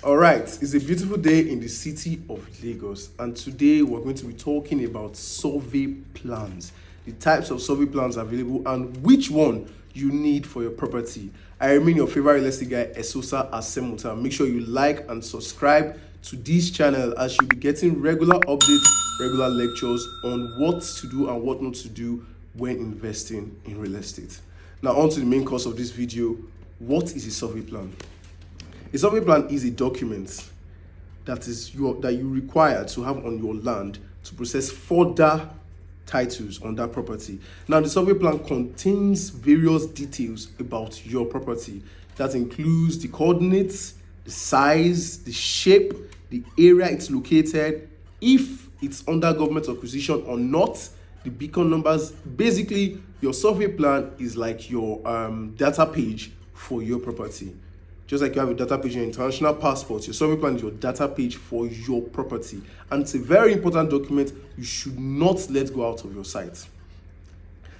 All right, it's a beautiful day in the city of Lagos, and today we're going to be talking about survey plans, the types of survey plans available, and which one you need for your property. I remain your favorite real estate guy, Esosa Asemuta. Make sure you like and subscribe to this channel as you'll be getting regular updates, regular lectures on what to do and what not to do when investing in real estate. Now, on to the main course of this video. What is a survey plan? A survey plan is a document that you require to have on your land to process further titles on that property. Now, the survey plan contains various details about your property. That includes the coordinates, the size, the shape, the area it's located, if it's under government acquisition or not, the beacon numbers. Basically, your survey plan is like your data page for your property. Just like you have a data page in your international passport, your survey plan is your data page for your property. And it's a very important document you should not let go out of your site.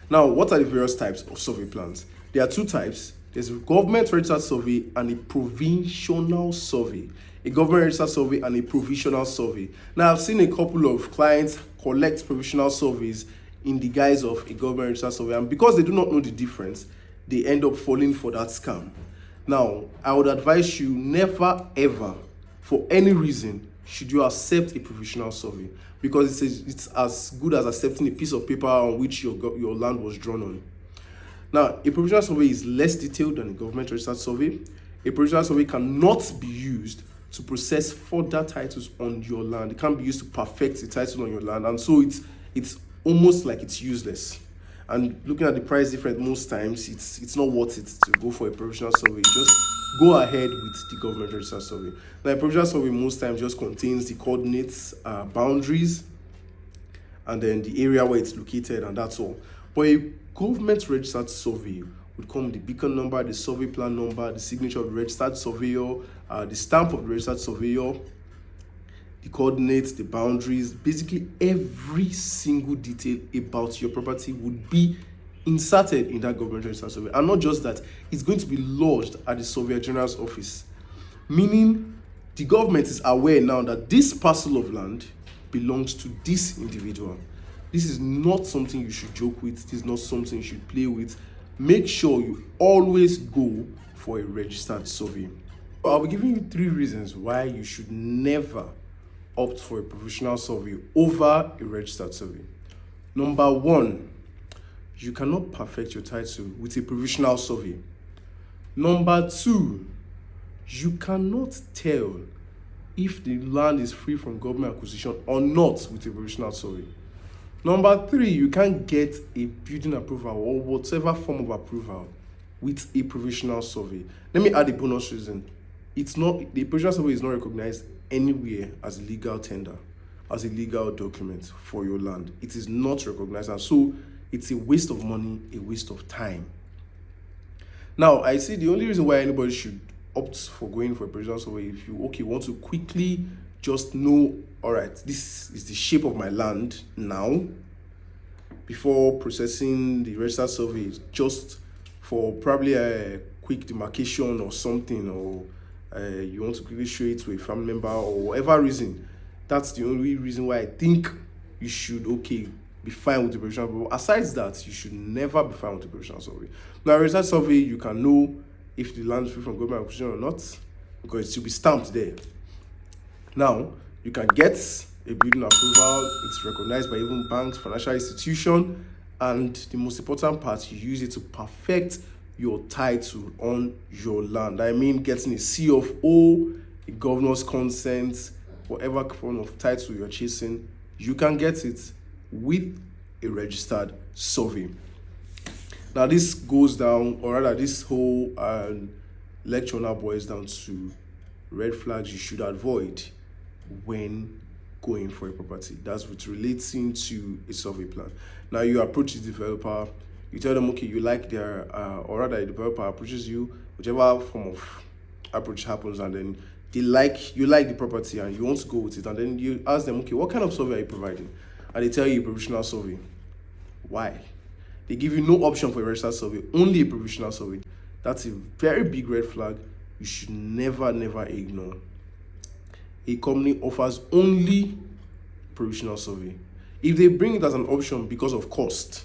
Now, what are the various types of survey plans? There are two types. There's a government registered survey and a provisional survey. A government registered survey and a provisional survey. Now, I've seen a couple of clients collect provisional surveys in the guise of a government registered survey, and because they do not know the difference, they end up falling for that scam. Now, I would advise you never ever, for any reason, should you accept a provisional survey, because it's as good as accepting a piece of paper on which your land was drawn on. Now, a provisional survey is less detailed than a government registered survey. A provisional survey cannot be used to process further titles on your land. It can't be used to perfect the title on your land, and so it's almost like it's useless. And looking at the price difference, most times it's not worth it to go for a provisional survey. Just go ahead with the government registered survey. Now, a provisional survey most times just contains the coordinates, boundaries, and then the area where it's located, and that's all. But a government registered survey would come with the beacon number, the survey plan number, the signature of the registered surveyor, the stamp of the registered surveyor, the coordinates, the boundaries. Basically every single detail about your property would be inserted in that government registered survey. And not just that, it's going to be lodged at the Surveyor General's office, meaning the government is aware now that this parcel of land belongs to this individual. This is not something you should joke with. This is not something you should play with. Make sure you always go for a registered survey. I'll be giving you 3 reasons why you should never opt for a provisional survey over a registered survey. Number 1, you cannot perfect your title with a provisional survey. Number 2, you cannot tell if the land is free from government acquisition or not with a provisional survey. Number 3, you can't get a building approval or whatever form of approval with a provisional survey. Let me add a bonus reason. The provisional survey is not recognized anywhere as a legal tender, as a legal document for your land. It is not recognized, and so it's a waste of money, a waste of time. Now, I see the only reason why anybody should opt for going for a provisional survey, if you want to quickly just know, all right, this is the shape of my land now, before processing the registered survey, just for probably a quick demarcation or something, or you want to quickly show it to a family member or whatever reason. That's the only reason why I think you should be fine with the provisional survey. Aside that, you should never be fine with the provisional survey. Now, a registered survey, you can know if the land is free from government acquisition or not, because it should be stamped there. Now, you can get a building approval. It's recognized by even banks, financial institutions, and the most important part, you use it to perfect your title on your land. I mean, getting a C of O, a governor's consent, whatever form of title you're chasing, you can get it with a registered survey. Now, this goes down, or rather, this whole lecture now boils down to red flags you should avoid when going for a property. That's what's relating to a survey plan. Now, you approach the developer, you tell them, okay, you like their, or rather, the developer approaches you, whichever form of approach happens, and then you like the property and you want to go with it, and then you ask them, okay, what kind of survey are you providing? And they tell you a provisional survey. Why? They give you no option for a registered survey, only a provisional survey. That's a very big red flag you should never ignore. a company offers only provisional survey. If they bring it as an option because of cost,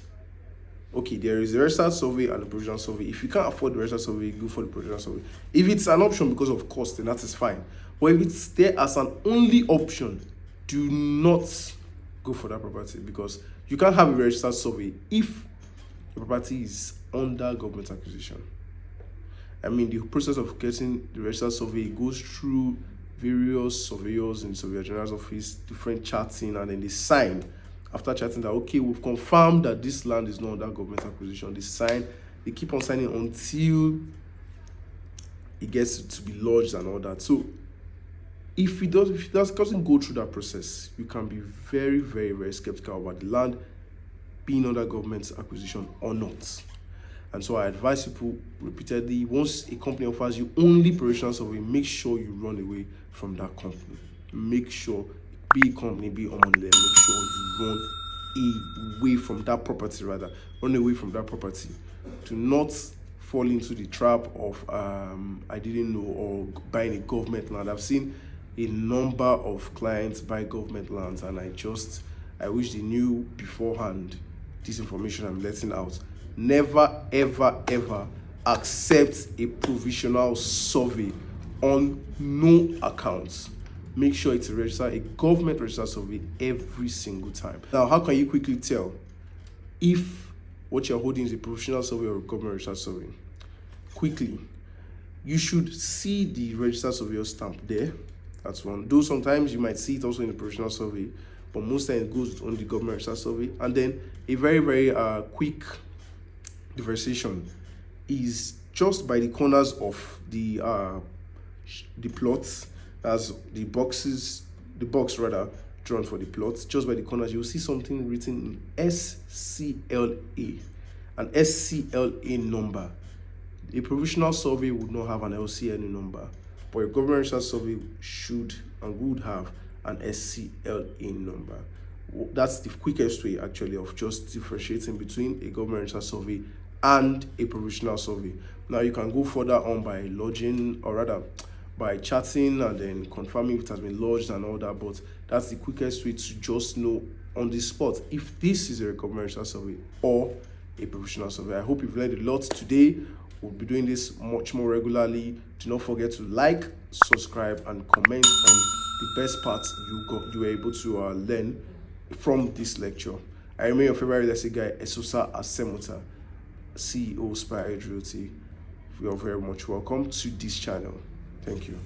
okay, there is a registered survey and a provisional survey. If you can't afford the registered survey, go for the provisional survey. If it's an option because of cost, then that is fine. But if it's there as an only option, do not go for that property, because you can't have a registered survey if the property is under government acquisition. I mean, the process of getting the registered survey goes through various surveyors in the Surveyor General's office, different chatting, and then they sign. After chatting that, okay, we've confirmed that this land is not under government acquisition, they sign. They keep on signing until it gets to be lodged and all that. So if it doesn't go through that process, you can be very, very, very skeptical about the land being under government acquisition or not. And so I advise people repeatedly, once a company offers you only provisional survey, make sure you run away from that company. Make sure, be a company, be on money there, make sure you run away from that property, rather. Run away from that property. Do not fall into the trap of I didn't know, or buying a government land. I've seen a number of clients buy government lands, and I wish they knew beforehand this information I'm letting out. Never, ever, ever accept a provisional survey on no accounts. Make sure it's a government registered survey every single time. Now, how can you quickly tell if what you're holding is a provisional survey or a government registered survey? Quickly, you should see the registered surveyor stamp there. That's one. Though sometimes you might see it also in the provisional survey, but most times it goes on the government registered survey. And then a very, very quick differentiation is just by the corners of the plots, as the box drawn for the plots. Just by the corners, you'll see something written in SCLA, an SCLA number. A provisional survey would not have an LCLA number, but a government registered survey should and would have an SCLA number. That's the quickest way, actually, of just differentiating between a government registered survey and a provisional survey. Now, you can go further on by lodging, or rather by chatting and then confirming if it has been lodged and all that, but that's the quickest way to just know on the spot if this is a government registered survey or a provisional survey. I hope you've learned a lot today. We'll be doing this much more regularly. Do not forget to like, subscribe, and comment on the best parts you were able to learn from this lecture. I remain your favorite real estate guy, Esosa Asemuta, CEO Spire Realty. You are very much welcome to this channel. Thank you.